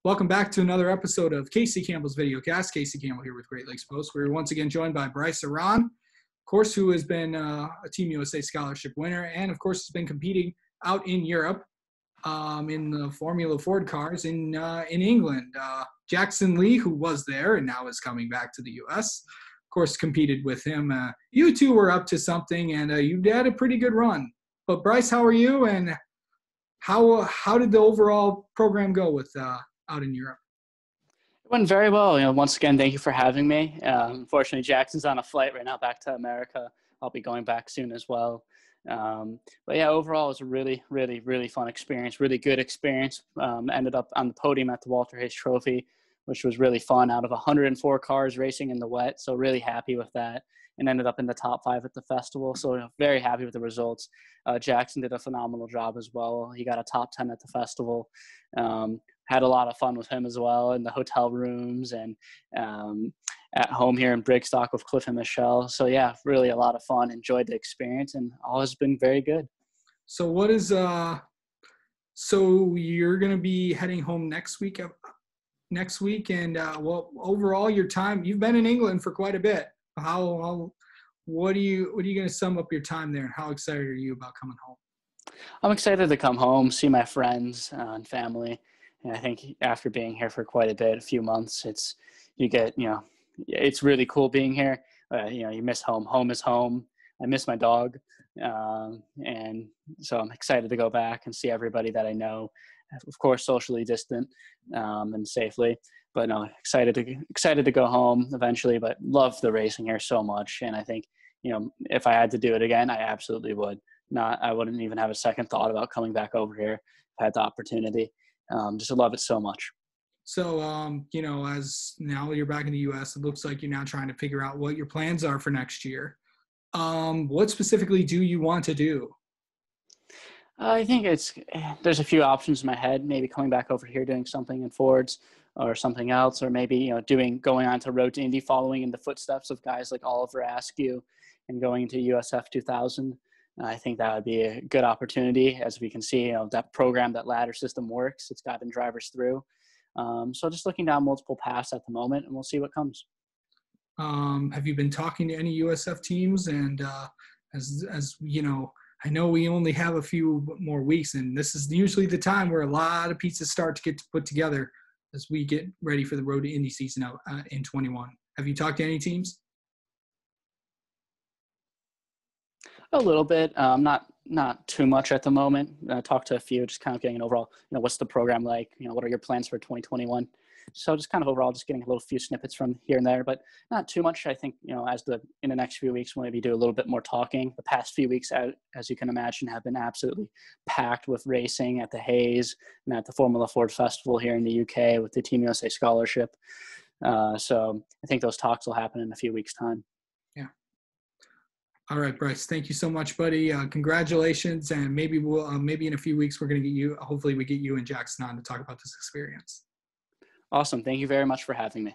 Welcome back to another episode of Casey Campbell's Videocast. Casey Campbell here with Great Lakes Post. We're once again joined by Bryce Aron, of course, who has been a Team USA scholarship winner and, of course, has been competing out in Europe in the Formula Ford cars in England. Jackson Lee, who was there and now is coming back to the U.S., of course, competed with him. You two were up to something, and you had a pretty good run. But, Bryce, how are you, and how did the overall program go with out in Europe? It went very well. Once again, thank you for having me. Unfortunately, Jackson's on a flight right now back to America. I'll be going back soon as well. But yeah, overall, it was a really, really, really fun experience, really good experience. Ended up on the podium at the Walter Hayes Trophy, which was really fun, out of 104 cars racing in the wet. So really happy with that, and ended up in the top 5 at the festival. So very happy with the results. Jackson did a phenomenal job as well. He got a top 10 at the festival. Had a lot of fun with him as well in the hotel rooms and at home here in Brigstock with Cliff and Michelle. So yeah, really a lot of fun. Enjoyed the experience, and all has been very good. So what is so you're going to be heading home next week, and well, overall your time, you've been in England for quite a bit. What are you going to sum up your time there, and how excited are you about coming home? I'm excited to come home, see my friends and family. And I think after being here for quite a bit, a few months, it's really cool being here. You miss home. Home is home. I miss my dog. And so I'm excited to go back and see everybody that I know, of course, socially distant and safely. But no, excited to go home eventually, but love the racing here so much. And I think, if I had to do it again, I absolutely would. I wouldn't even have a second thought about coming back over here if I had the opportunity. Just love it so much. So, as now you're back in the U.S., it looks like you're now trying to figure out what your plans are for next year. What specifically do you want to do? I think there's a few options in my head. Maybe coming back over here, doing something in Fords or something else, or maybe, going on to Road to Indy, following in the footsteps of guys like Oliver Askew and going into USF 2000. I think that would be a good opportunity. As we can see, that program, that ladder system works. It's gotten drivers through. So just looking down multiple paths at the moment, and we'll see what comes. Have you been talking to any USF teams? And as you know, I know we only have a few more weeks, and this is usually the time where a lot of pieces start to get put together as we get ready for the Road to Indy season out in 21. Have you talked to any teams? A little bit, not too much at the moment. I talked to a few, just kind of getting an overall, what's the program like? What are your plans for 2021? So just kind of overall, just getting a little few snippets from here and there, but not too much. I think, in the next few weeks, we'll maybe do a little bit more talking. The past few weeks, as you can imagine, have been absolutely packed with racing at the Hayes and at the Formula Ford Festival here in the UK with the Team USA scholarship. So I think those talks will happen in a few weeks' time. Yeah. All right, Bryce, thank you so much, buddy. Congratulations. And maybe maybe in a few weeks, hopefully we get you and Jackson on to talk about this experience. Awesome. Thank you very much for having me.